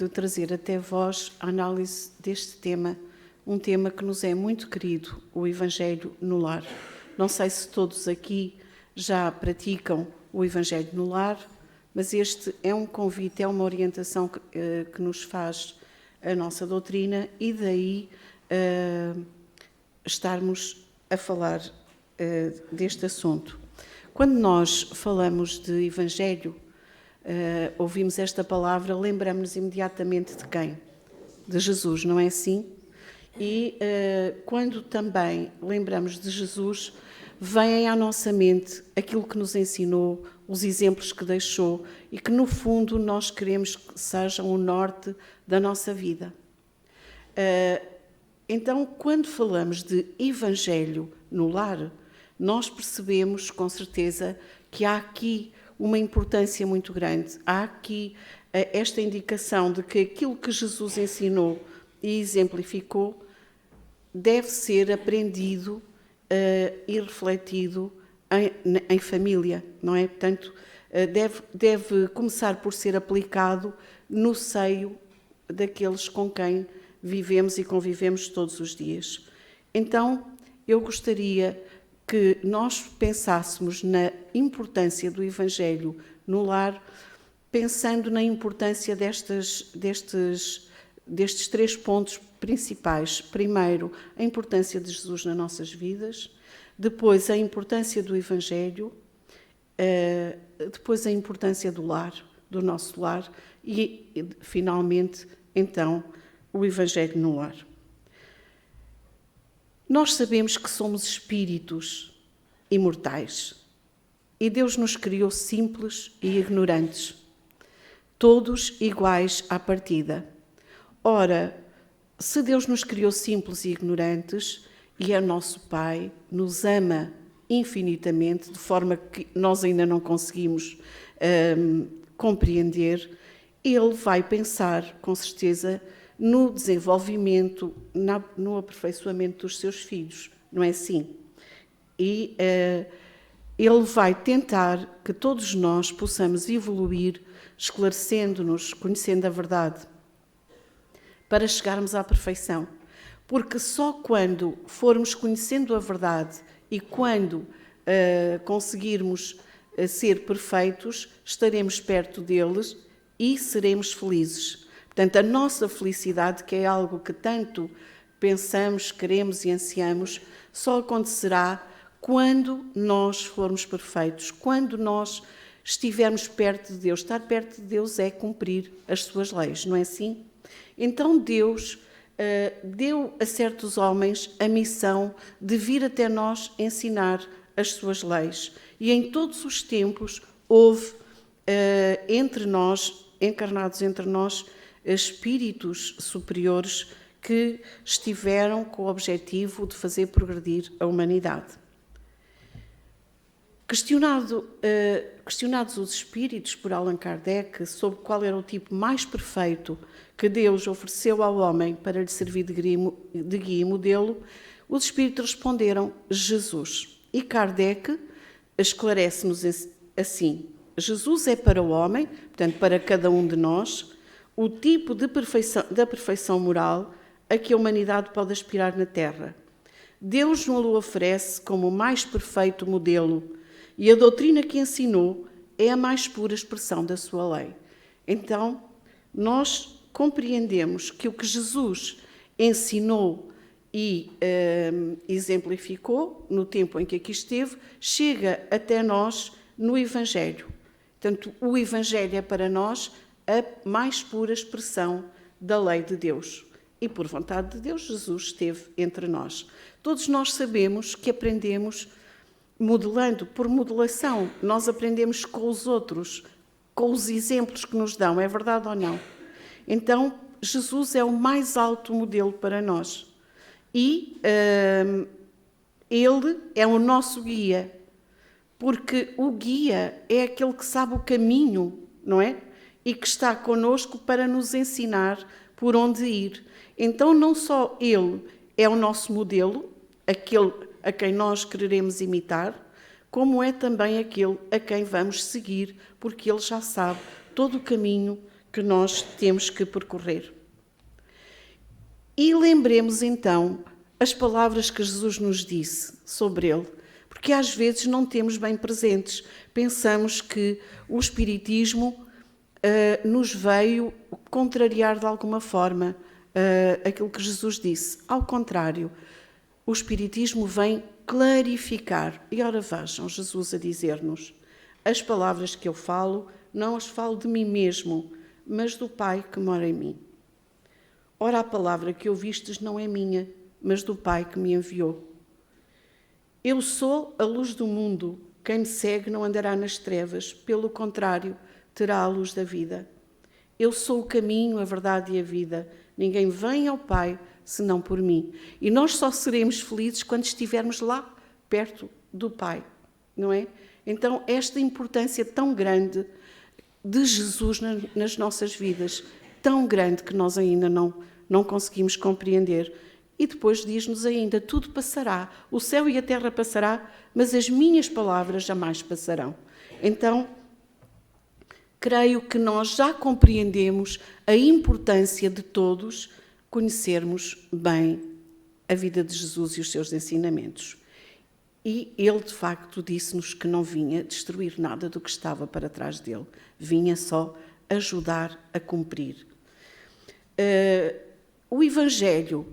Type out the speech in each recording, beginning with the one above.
de trazer até vós a análise deste tema, um tema que nos é muito querido, o Evangelho no lar. Não sei se todos aqui já praticam o Evangelho no lar, mas este é um convite, é uma orientação que nos faz a nossa doutrina e daí estarmos a falar deste assunto. Quando nós falamos de Evangelho, ouvimos esta palavra, lembramos-nos imediatamente de quem? De Jesus, não é assim? E quando também lembramos de Jesus, vêm à nossa mente aquilo que nos ensinou, os exemplos que deixou e que, no fundo, nós queremos que sejam o norte da nossa vida. Então, quando falamos de Evangelho no lar, nós percebemos, com certeza, que há aqui uma importância muito grande. Há aqui esta indicação de que aquilo que Jesus ensinou e exemplificou deve ser aprendido e refletido em família, não é? Portanto, deve começar por ser aplicado no seio daqueles com quem vivemos e convivemos todos os dias. Então, eu gostaria que nós pensássemos na importância do Evangelho no lar, pensando na importância destes 3 pontos principais. Primeiro, a importância de Jesus nas nossas vidas, depois a importância do Evangelho, depois a importância do lar, do nosso lar e, finalmente, então, o Evangelho no lar. Nós sabemos que somos espíritos imortais e Deus nos criou simples e ignorantes, todos iguais à partida. Ora, se Deus nos criou simples e ignorantes e é nosso Pai, nos ama infinitamente, de forma que nós ainda não conseguimos compreender, Ele vai pensar, com certeza, no desenvolvimento, no aperfeiçoamento dos seus filhos, não é assim? E Ele vai tentar que todos nós possamos evoluir, esclarecendo-nos, conhecendo a verdade, para chegarmos à perfeição. Porque só quando formos conhecendo a verdade e quando conseguirmos ser perfeitos, estaremos perto deles e seremos felizes. Portanto, a nossa felicidade, que é algo que tanto pensamos, queremos e ansiamos, só acontecerá quando nós formos perfeitos, quando nós estivermos perto de Deus. Estar perto de Deus é cumprir as suas leis, não é assim? Então Deus deu a certos homens a missão de vir até nós ensinar as suas leis. E em todos os tempos houve entre nós, encarnados entre nós, espíritos superiores que estiveram com o objetivo de fazer progredir a humanidade. Questionados os espíritos por Allan Kardec sobre qual era o tipo mais perfeito que Deus ofereceu ao homem para lhe servir de guia e modelo, os espíritos responderam: Jesus. E Kardec esclarece-nos assim: Jesus é para o homem, portanto para cada um de nós, o tipo da perfeição moral a que a humanidade pode aspirar na Terra. Deus nos oferece como o mais perfeito modelo e a doutrina que ensinou é a mais pura expressão da sua lei. Então, nós compreendemos que o que Jesus ensinou e exemplificou no tempo em que aqui esteve, chega até nós no Evangelho. Portanto, o Evangelho é para nós a mais pura expressão da lei de Deus. E por vontade de Deus, Jesus esteve entre nós. Todos nós sabemos que aprendemos modelando, por modelação. Nós aprendemos com os outros, com os exemplos que nos dão. É verdade ou não? Então, Jesus é o mais alto modelo para nós. E Ele é o nosso guia. Porque o guia é aquele que sabe o caminho, não é? E que está connosco para nos ensinar por onde ir. Então, não só Ele é o nosso modelo, aquele a quem nós quereremos imitar, como é também aquele a quem vamos seguir, porque Ele já sabe todo o caminho que nós temos que percorrer. E lembremos então as palavras que Jesus nos disse sobre ele, porque às vezes não temos bem presentes. Pensamos que o Espiritismo nos veio contrariar de alguma forma aquilo que Jesus disse. Ao contrário, o Espiritismo vem clarificar. E ora vejam, Jesus a dizer-nos: as palavras que eu falo, não as falo de mim mesmo, mas do Pai que mora em mim. Ora, a palavra que ouvistes não é minha, mas do Pai que me enviou. Eu sou a luz do mundo. Quem me segue não andará nas trevas, pelo contrário, terá a luz da vida. Eu sou o caminho, a verdade e a vida. Ninguém vem ao Pai senão por mim. E nós só seremos felizes quando estivermos lá, perto do Pai, não é? Então, esta importância tão grande de Jesus nas nossas vidas, tão grande que nós ainda não conseguimos compreender. E depois diz-nos ainda: tudo passará, o céu e a terra passará, mas as minhas palavras jamais passarão. Então, creio que nós já compreendemos a importância de todos conhecermos bem a vida de Jesus e os seus ensinamentos. E ele, de facto, disse-nos que não vinha destruir nada do que estava para trás dele, vinha só ajudar a cumprir. O Evangelho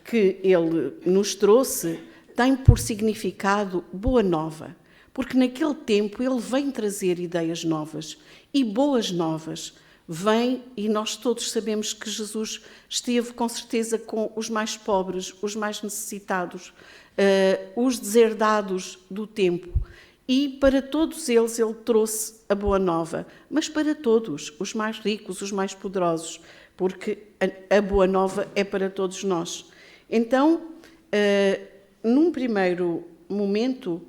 que ele nos trouxe tem por significado boa nova, porque naquele tempo ele vem trazer ideias novas e boas novas. Vem, e nós todos sabemos que Jesus esteve com certeza com os mais pobres, os mais necessitados, os deserdados do tempo. E para todos eles ele trouxe a boa nova, mas para todos, os mais ricos, os mais poderosos, porque a boa nova é para todos nós. Então, num primeiro momento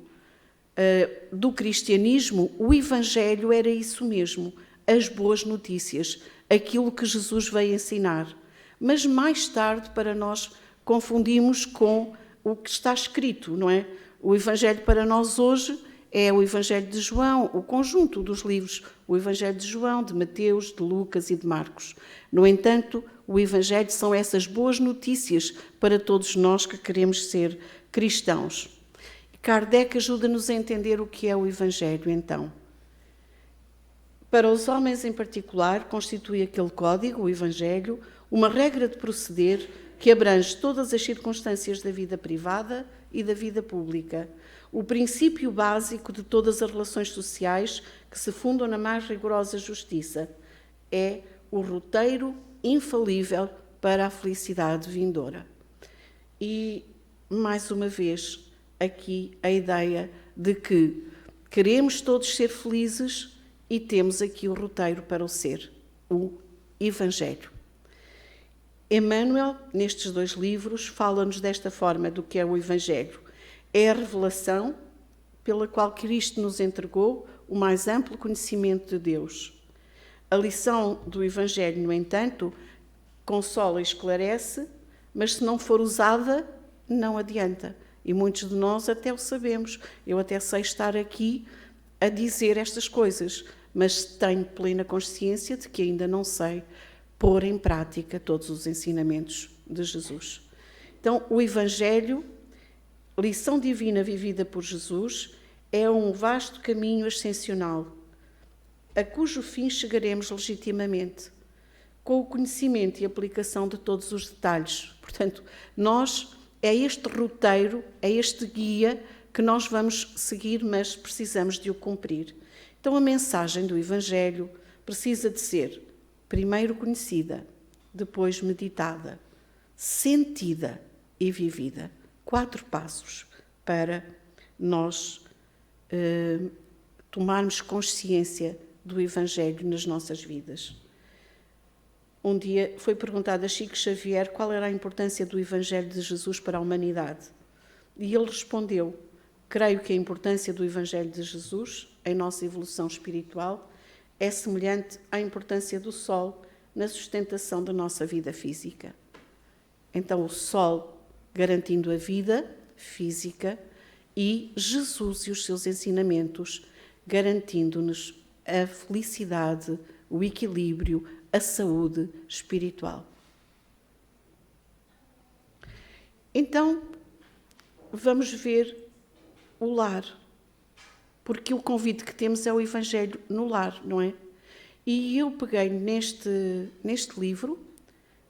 do cristianismo, o Evangelho era isso mesmo, as boas notícias, aquilo que Jesus veio ensinar. Mas mais tarde, para nós, confundimos com o que está escrito, não é? O Evangelho para nós hoje é o Evangelho de João, o conjunto dos livros, o Evangelho de João, de Mateus, de Lucas e de Marcos. No entanto, o Evangelho são essas boas notícias para todos nós que queremos ser cristãos. Kardec ajuda-nos a entender o que é o Evangelho, então. Para os homens em particular, constitui aquele código, o Evangelho, uma regra de proceder que abrange todas as circunstâncias da vida privada e da vida pública. O princípio básico de todas as relações sociais que se fundam na mais rigorosa justiça. É o roteiro infalível para a felicidade vindoura. E, mais uma vez, aqui a ideia de que queremos todos ser felizes e temos aqui o roteiro para o ser, o Evangelho. Emmanuel, nestes dois livros, fala-nos desta forma do que é o Evangelho. É a revelação pela qual Cristo nos entregou o mais amplo conhecimento de Deus. A lição do Evangelho, no entanto, consola e esclarece, mas se não for usada, não adianta. E muitos de nós até o sabemos. Eu até sei estar aqui a dizer estas coisas, mas tenho plena consciência de que ainda não sei pôr em prática todos os ensinamentos de Jesus. Então, o Evangelho, lição divina vivida por Jesus, é um vasto caminho ascensional, a cujo fim chegaremos legitimamente, com o conhecimento e aplicação de todos os detalhes. Portanto, é este roteiro, é este guia que nós vamos seguir, mas precisamos de o cumprir. Então, a mensagem do Evangelho precisa de ser, primeiro conhecida, depois meditada, sentida e vivida. 4 passos para nós tomarmos consciência do Evangelho nas nossas vidas. Um dia foi perguntado a Chico Xavier qual era a importância do Evangelho de Jesus para a humanidade. E ele respondeu: creio que a importância do Evangelho de Jesus em nossa evolução espiritual é semelhante à importância do sol na sustentação da nossa vida física. Então, o sol garantindo a vida física e Jesus e os seus ensinamentos garantindo-nos a felicidade o equilíbrio, a saúde espiritual. Então, vamos ver o lar, porque o convite que temos é o Evangelho no lar, não é? E eu peguei neste livro,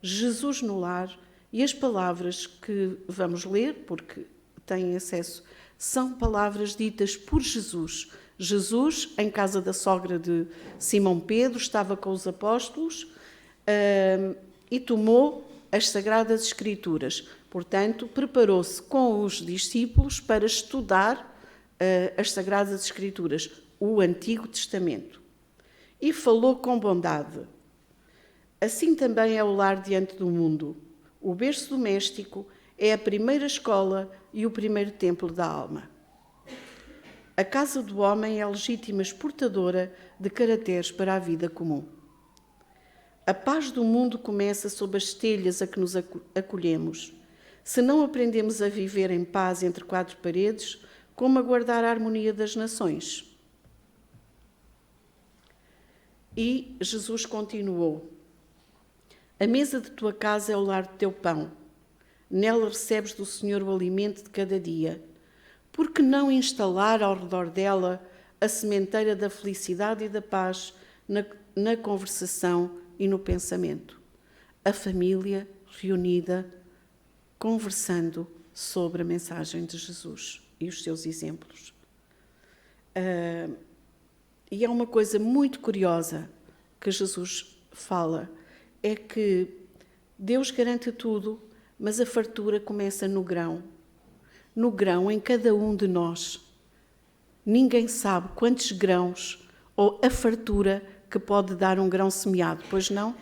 Jesus no Lar, e as palavras que vamos ler, porque têm acesso, são palavras ditas por Jesus. Jesus, em casa da sogra de Simão Pedro, estava com os apóstolos e tomou as Sagradas Escrituras. Portanto, preparou-se com os discípulos para estudar as Sagradas Escrituras, o Antigo Testamento. E falou com bondade. Assim também é o lar diante do mundo. O berço doméstico é a primeira escola e o primeiro templo da alma. A casa do homem é a legítima exportadora de caracteres para a vida comum. A paz do mundo começa sob as telhas a que nos acolhemos. Se não aprendemos a viver em paz entre quatro paredes, como aguardar a harmonia das nações? E Jesus continuou: a mesa de tua casa é o lar do teu pão. Nela recebes do Senhor o alimento de cada dia. Por que não instalar ao redor dela a sementeira da felicidade e da paz na conversação e no pensamento? A família reunida, conversando sobre a mensagem de Jesus e os seus exemplos. E é uma coisa muito curiosa que Jesus fala, é que Deus garante tudo, mas a fartura começa no grão em cada um de nós. Ninguém sabe quantos grãos ou a fartura que pode dar um grão semeado, pois não?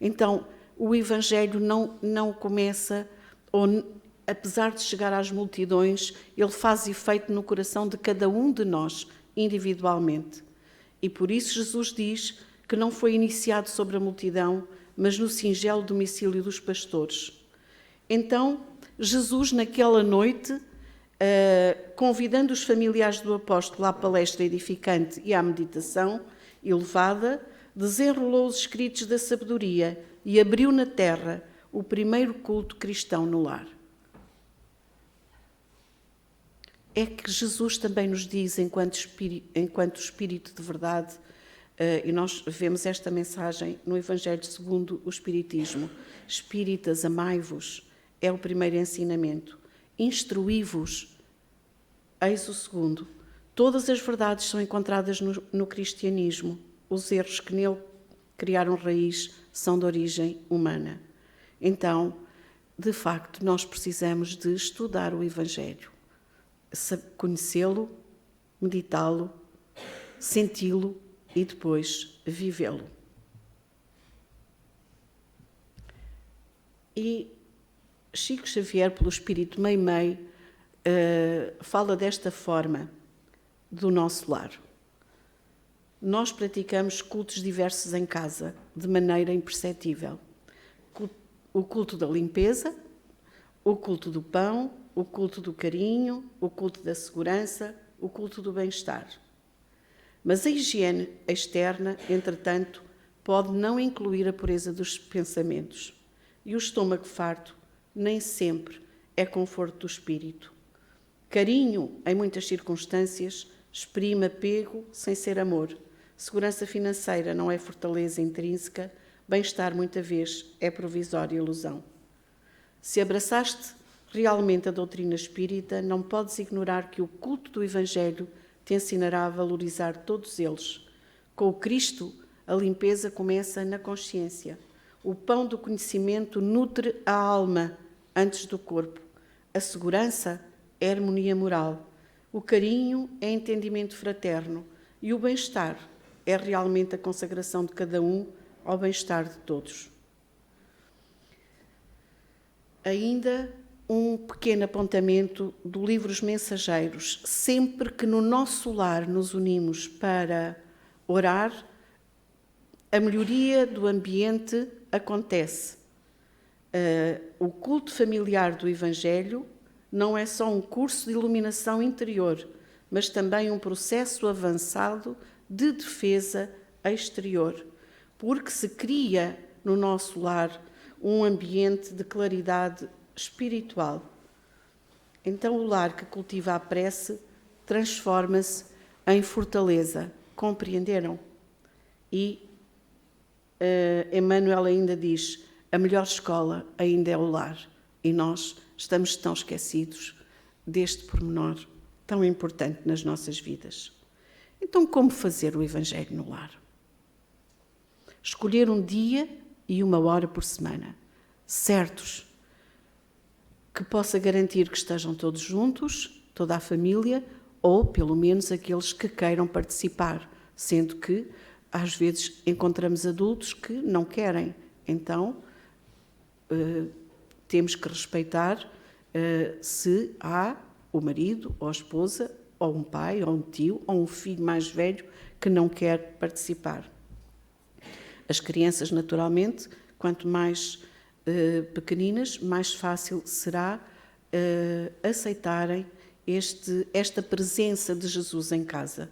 Então, o Evangelho não começa, ou apesar de chegar às multidões, ele faz efeito no coração de cada um de nós, individualmente. E por isso Jesus diz que não foi iniciado sobre a multidão, mas no singelo domicílio dos pastores. Então, Jesus, naquela noite, convidando os familiares do apóstolo à palestra edificante e à meditação elevada, desenrolou os escritos da sabedoria e abriu na terra o primeiro culto cristão no lar. É que Jesus também nos diz, enquanto Espírito de verdade, e nós vemos esta mensagem no Evangelho segundo o Espiritismo: Espíritas, amai-vos, é o primeiro ensinamento. Instruí-vos, eis o segundo. Todas as verdades são encontradas no cristianismo. Os erros que nele criaram raiz são de origem humana. Então, de facto, nós precisamos de estudar o Evangelho, conhecê-lo, meditá-lo, senti-lo e depois vivê-lo. E Chico Xavier, pelo Espírito Meimei, fala desta forma do nosso lar. Nós praticamos cultos diversos em casa, de maneira imperceptível. O culto da limpeza, o culto do pão, o culto do carinho, o culto da segurança, o culto do bem-estar. Mas a higiene externa, entretanto, pode não incluir a pureza dos pensamentos. E o estômago farto nem sempre é conforto do espírito. Carinho, em muitas circunstâncias, exprime apego sem ser amor. Segurança financeira não é fortaleza intrínseca. Bem-estar, muita vez, é provisória ilusão. Se abraçaste realmente a doutrina espírita, não podes ignorar que o culto do Evangelho te ensinará a valorizar todos eles. Com o Cristo, a limpeza começa na consciência. O pão do conhecimento nutre a alma antes do corpo. A segurança é harmonia moral. O carinho é entendimento fraterno. E o bem-estar é realmente a consagração de cada um ao bem-estar de todos. Ainda um pequeno apontamento do livro Os Mensageiros. Sempre que no nosso lar nos unimos para orar, a melhoria do ambiente acontece. O culto familiar do Evangelho não é só um curso de iluminação interior, mas também um processo avançado de defesa exterior. porque se cria no nosso lar um ambiente de claridade espiritual. Então, o lar que cultiva a prece transforma-se em fortaleza. Compreenderam? E Emmanuel ainda diz: a melhor escola ainda é o lar. E nós estamos tão esquecidos deste pormenor tão importante nas nossas vidas. Então, como fazer o Evangelho no lar? Escolher um dia e uma hora por semana, certos, que possa garantir que estejam todos juntos, toda a família, ou pelo menos aqueles que queiram participar, sendo que às vezes encontramos adultos que não querem. Então, temos que respeitar se há o marido ou a esposa, ou um pai, ou um tio, ou um filho mais velho que não quer participar. As crianças, naturalmente, quanto mais pequeninas, mais fácil será aceitarem esta presença de Jesus em casa.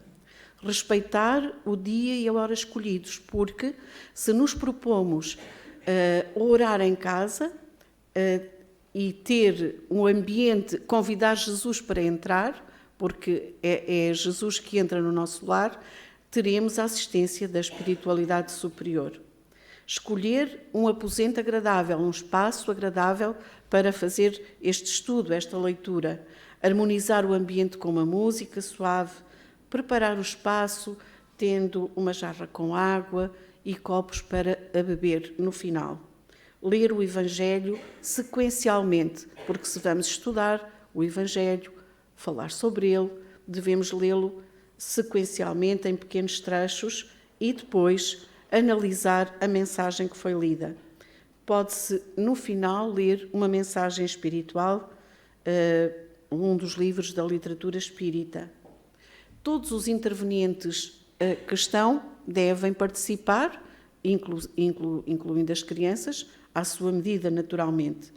Respeitar o dia e a hora escolhidos, porque se nos propomos orar em casa e ter um ambiente, convidar Jesus para entrar, porque é Jesus que entra no nosso lar, teremos a assistência da espiritualidade superior. Escolher um aposento agradável, um espaço agradável para fazer este estudo, esta leitura. Harmonizar o ambiente com uma música suave, preparar o espaço, tendo uma jarra com água e copos para a beber no final. Ler o Evangelho sequencialmente, porque se vamos estudar o Evangelho, falar sobre ele, devemos lê-lo sequencialmente em pequenos trechos e depois analisar a mensagem que foi lida. Pode-se, no final, ler uma mensagem espiritual, um dos livros da literatura espírita. Todos os intervenientes que estão devem participar, incluindo as crianças, à sua medida, naturalmente.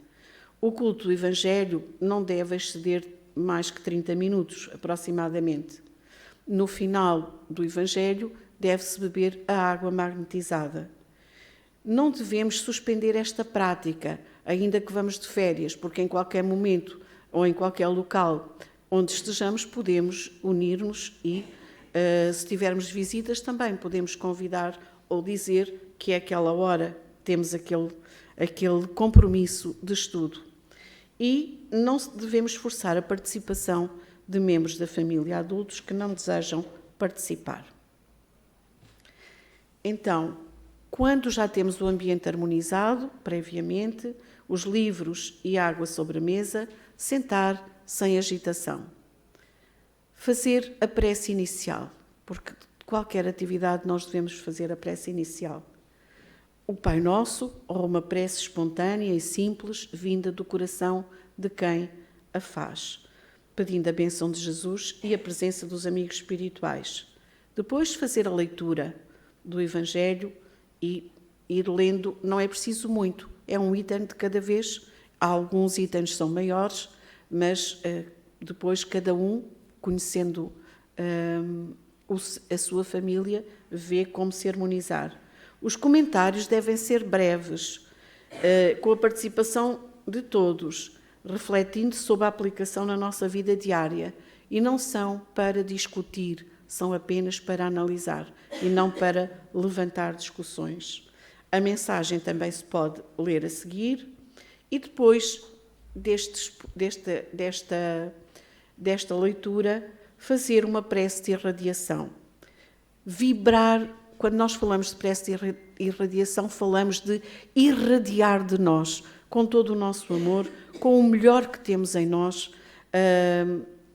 O culto do Evangelho não deve exceder mais que 30 minutos, aproximadamente. No final do Evangelho, deve-se beber a água magnetizada. Não devemos suspender esta prática, ainda que vamos de férias, porque em qualquer momento ou em qualquer local onde estejamos podemos unir-nos e, se tivermos visitas, também podemos convidar ou dizer que é aquela hora, temos aquele compromisso de estudo. E não devemos forçar a participação de membros da família adultos que não desejam participar. Então, quando já temos o ambiente harmonizado, previamente, os livros e água sobre a mesa, sentar sem agitação. Fazer a prece inicial, porque de qualquer atividade nós devemos fazer a prece inicial. O Pai Nosso, ou uma prece espontânea e simples, vinda do coração de quem a faz, pedindo a bênção de Jesus e a presença dos amigos espirituais. Depois fazer a leitura do Evangelho e ir lendo, não é preciso muito, é um item de cada vez. Alguns itens são maiores, mas depois cada um, conhecendo a sua família, vê como se harmonizar. Os comentários devem ser breves, com a participação de todos, refletindo sobre a aplicação na nossa vida diária, e não são para discutir, são apenas para analisar e não para levantar discussões. A mensagem também se pode ler a seguir e depois desta leitura fazer uma prece de irradiação. Vibrar, quando nós falamos de prece de irradiação, falamos de irradiar de nós, com todo o nosso amor, com o melhor que temos em nós,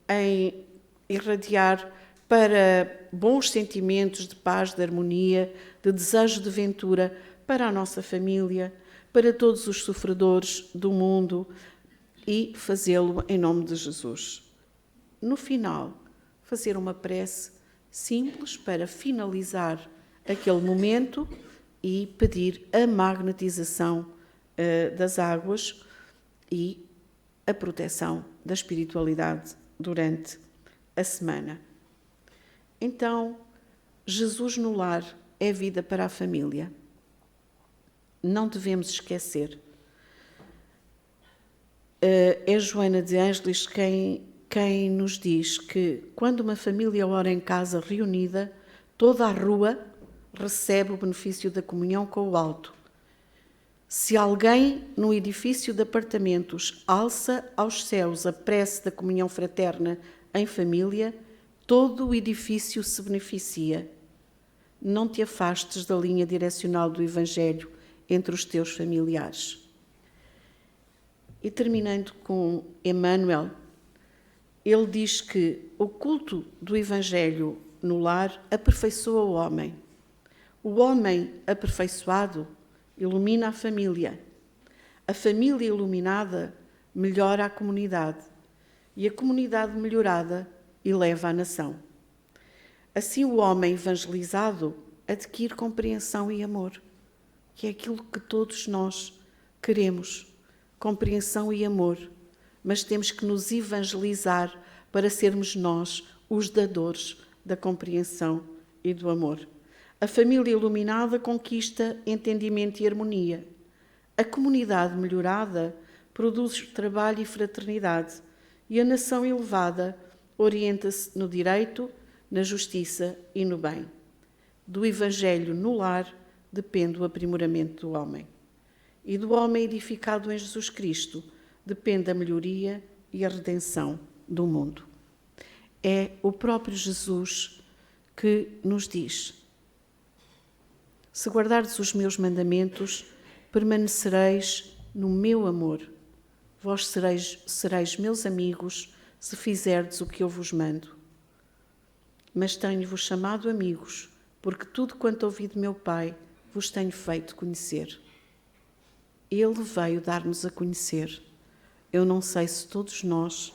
em irradiar para bons sentimentos de paz, de harmonia, de desejo de ventura para a nossa família, para todos os sofredores do mundo e fazê-lo em nome de Jesus. No final, fazer uma prece simples para finalizar aquele momento e pedir a magnetização das águas e a proteção da espiritualidade durante a semana. Então, Jesus no lar é vida para a família. não devemos esquecer. É Joana de Ângeles quem nos diz que quando uma família ora em casa reunida, toda a rua recebe o benefício da comunhão com o alto. Se alguém no edifício de apartamentos alça aos céus a prece da comunhão fraterna em família, todo o edifício se beneficia. Não te afastes da linha direcional do Evangelho entre os teus familiares. E terminando com Emmanuel, ele diz que o culto do Evangelho no lar aperfeiçoa o homem. O homem aperfeiçoado ilumina a família iluminada melhora a comunidade e a comunidade melhorada eleva a nação. Assim o homem evangelizado adquire compreensão e amor, que é aquilo que todos nós queremos, compreensão e amor, mas temos que nos evangelizar para sermos nós os dadores da compreensão e do amor. A família iluminada conquista entendimento e harmonia. A comunidade melhorada produz trabalho e fraternidade. E a nação elevada orienta-se no direito, na justiça e no bem. Do Evangelho no lar depende o aprimoramento do homem. E do homem edificado em Jesus Cristo depende a melhoria e a redenção do mundo. É o próprio Jesus que nos diz: se guardardes os meus mandamentos, permanecereis no meu amor. Vós sereis meus amigos, se fizerdes o que eu vos mando. Mas tenho-vos chamado amigos, porque tudo quanto ouvi de meu Pai vos tenho feito conhecer. Ele veio dar-nos a conhecer. Eu não sei se todos nós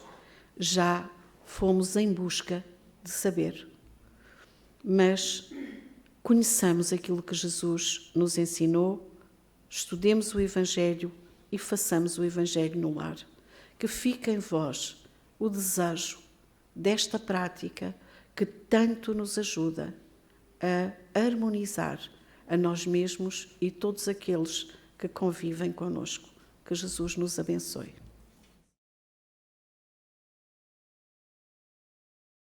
já fomos em busca de saber, mas conheçamos aquilo que Jesus nos ensinou, estudemos o Evangelho e façamos o Evangelho no lar. Que fique em vós o desejo desta prática que tanto nos ajuda a harmonizar a nós mesmos e todos aqueles que convivem conosco. Que Jesus nos abençoe.